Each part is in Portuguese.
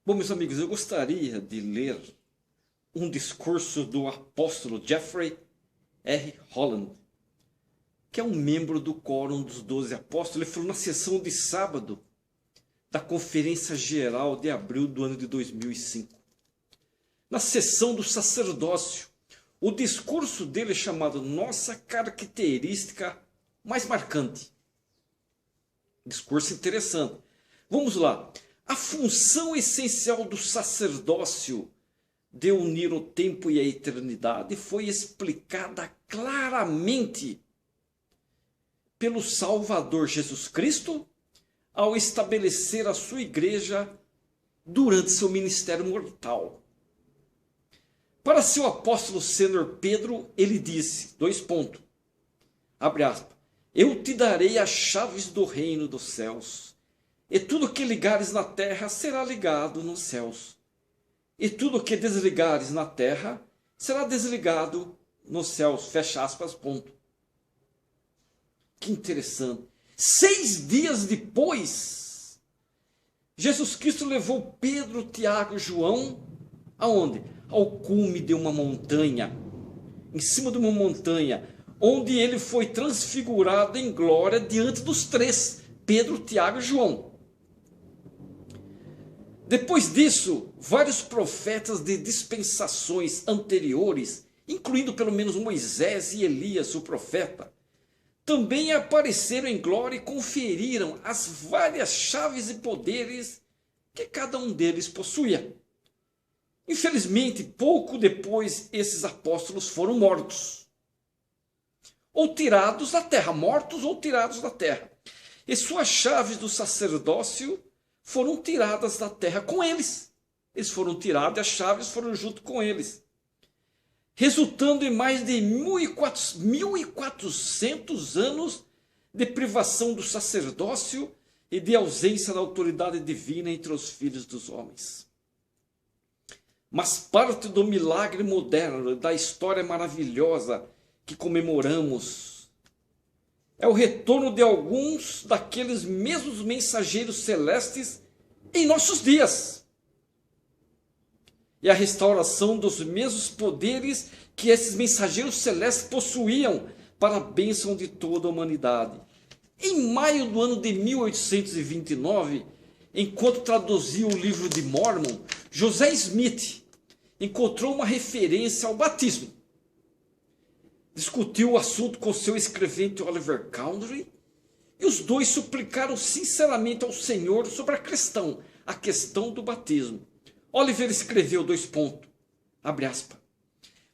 Bom, meus amigos, eu gostaria de ler um discurso do apóstolo Jeffrey R. Holland, que é um membro do Quórum dos 12 Apóstolos. Ele falou na sessão de sábado da Conferência Geral de abril do ano de 2005. Na sessão do sacerdócio, o discurso dele é chamado Nossa Característica Mais Marcante. Discurso interessante. Vamos lá. A função essencial do sacerdócio de unir o tempo e a eternidade foi explicada claramente pelo Salvador Jesus Cristo ao estabelecer a sua igreja durante seu ministério mortal. Para seu apóstolo sênior Pedro, ele disse, abre aspas, eu te darei as chaves do reino dos céus, e tudo que ligares na terra será ligado nos céus, e tudo que desligares na terra será desligado nos céus, fecha aspas, ponto. Que interessante. 6 dias depois, Jesus Cristo levou Pedro, Tiago e João, aonde? Ao cume de uma montanha, em cima de uma montanha, onde ele foi transfigurado em glória diante dos 3, Pedro, Tiago e João. Depois disso, vários profetas de dispensações anteriores, incluindo pelo menos Moisés e Elias, o profeta, também apareceram em glória e conferiram as várias chaves e poderes que cada um deles possuía. Infelizmente, pouco depois, esses apóstolos foram mortos, ou tirados da terra, mortos ou tirados da terra. E suas chaves do sacerdócio foram tiradas da terra com eles. Eles foram tirados e as chaves foram junto com eles, resultando em mais de 1.400 anos de privação do sacerdócio e de ausência da autoridade divina entre os filhos dos homens. Mas parte do milagre moderno, da história maravilhosa que comemoramos, é o retorno de alguns daqueles mesmos mensageiros celestes em nossos dias. E a restauração dos mesmos poderes que esses mensageiros celestes possuíam para a bênção de toda a humanidade. Em maio do ano de 1829, enquanto traduzia o livro de Mormon, José Smith encontrou uma referência ao batismo. Discutiu o assunto com seu escrevente Oliver Cowdery e os dois suplicaram sinceramente ao Senhor sobre a questão do batismo. Oliver escreveu, abre aspas,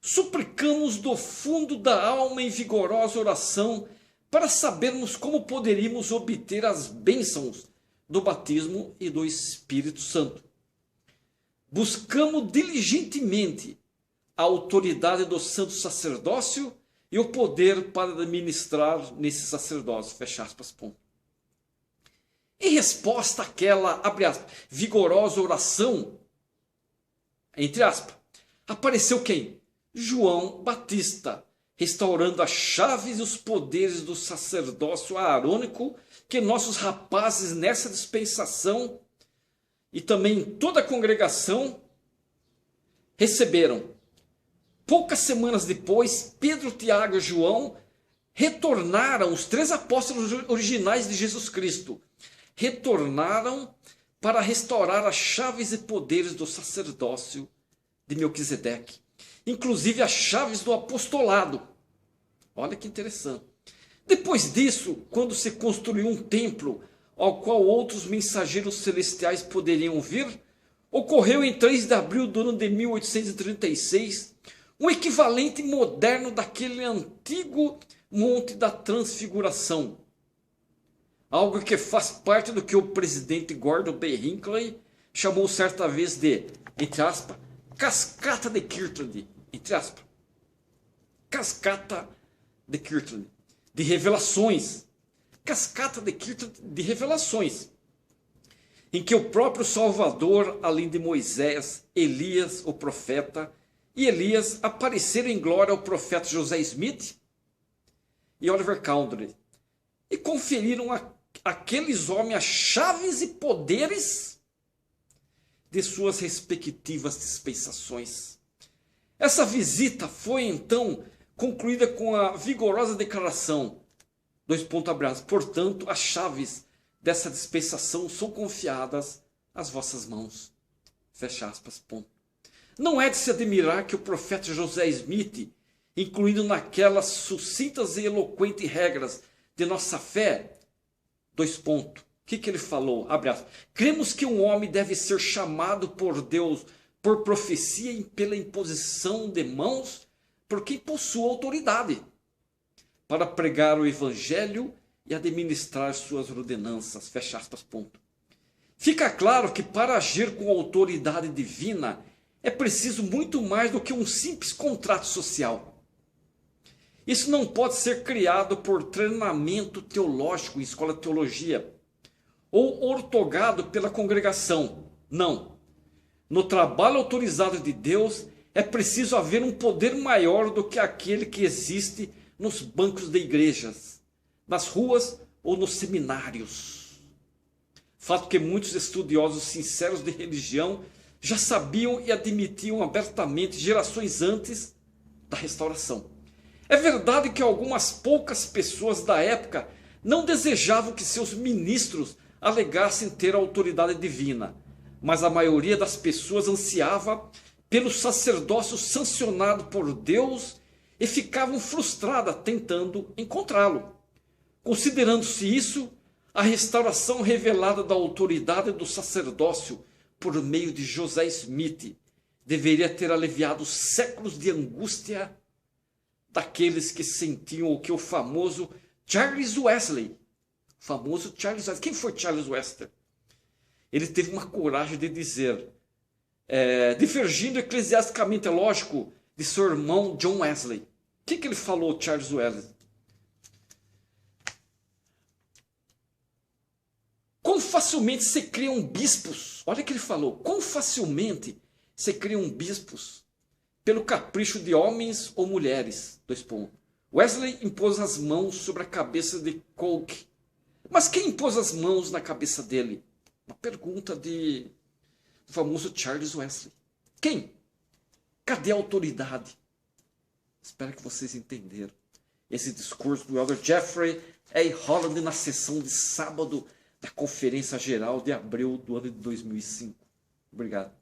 suplicamos do fundo da alma em vigorosa oração para sabermos como poderíamos obter as bênçãos do batismo e do Espírito Santo. Buscamos diligentemente a autoridade do santo sacerdócio e o poder para administrar nesse sacerdócio, fecha aspas, ponto. Em resposta àquela, abre aspas, vigorosa oração, entre aspas, apareceu quem? João Batista, restaurando as chaves e os poderes do sacerdócio aarônico que nossos rapazes nessa dispensação e também toda a congregação receberam. Poucas semanas depois, Pedro, Tiago e João retornaram, os 3 apóstolos originais de Jesus Cristo, retornaram para restaurar as chaves e poderes do sacerdócio de Melquisedeque, inclusive as chaves do apostolado. Olha que interessante. Depois disso, quando se construiu um templo ao qual outros mensageiros celestiais poderiam vir, ocorreu em 3 de abril do ano de 1836, um equivalente moderno daquele antigo Monte da Transfiguração. Algo que faz parte do que o presidente Gordon B. Hinckley chamou certa vez de, entre aspas, cascata de Kirtland, entre aspas, cascata de Kirtland, de revelações, cascata de Kirtland de revelações, em que o próprio Salvador, além de Moisés, Elias, o profeta, e Elias apareceram em glória ao profeta José Smith e Oliver Cowdery e conferiram àqueles homens as chaves e poderes de suas respectivas dispensações. Essa visita foi então concluída com a vigorosa declaração, portanto, as chaves dessa dispensação são confiadas às vossas mãos. Fecha aspas, ponto. Não é de se admirar que o profeta José Smith, incluindo naquelas sucintas e eloquentes regras de nossa fé, o que ele falou? Abre aspas. Cremos que um homem deve ser chamado por Deus por profecia e pela imposição de mãos por quem possui autoridade para pregar o evangelho e administrar suas ordenanças. Fecha aspas, ponto. Fica claro que para agir com autoridade divina é preciso muito mais do que um simples contrato social. Isso não pode ser criado por treinamento teológico em escola de teologia ou ortogado pela congregação. Não. No trabalho autorizado de Deus é preciso haver um poder maior do que aquele que existe nos bancos de igrejas, nas ruas ou nos seminários. Fato que muitos estudiosos sinceros de religião já sabiam e admitiam abertamente gerações antes da restauração. É verdade que algumas poucas pessoas da época não desejavam que seus ministros alegassem ter autoridade divina, mas a maioria das pessoas ansiava pelo sacerdócio sancionado por Deus e ficavam frustradas tentando encontrá-lo. Considerando-se isso, a restauração revelada da autoridade do sacerdócio por meio de José Smith deveria ter aliviado séculos de angústia daqueles que sentiam o que o famoso Charles Wesley, quem foi Charles Wesley? Ele teve uma coragem de dizer, divergindo eclesiasticamente, é lógico, de seu irmão John Wesley. O que ele falou, Charles Wesley? Quão facilmente se criam bispos, olha o que ele falou, quão facilmente se criam bispos pelo capricho de homens ou mulheres. Wesley impôs as mãos sobre a cabeça de Coke. Mas quem impôs as mãos na cabeça dele? Uma pergunta do famoso Charles Wesley. Quem? Cadê a autoridade? Espero que vocês entenderam esse discurso do Elder Jeffrey A. Holland na sessão de sábado da Conferência Geral de abril do ano de 2005. Obrigado.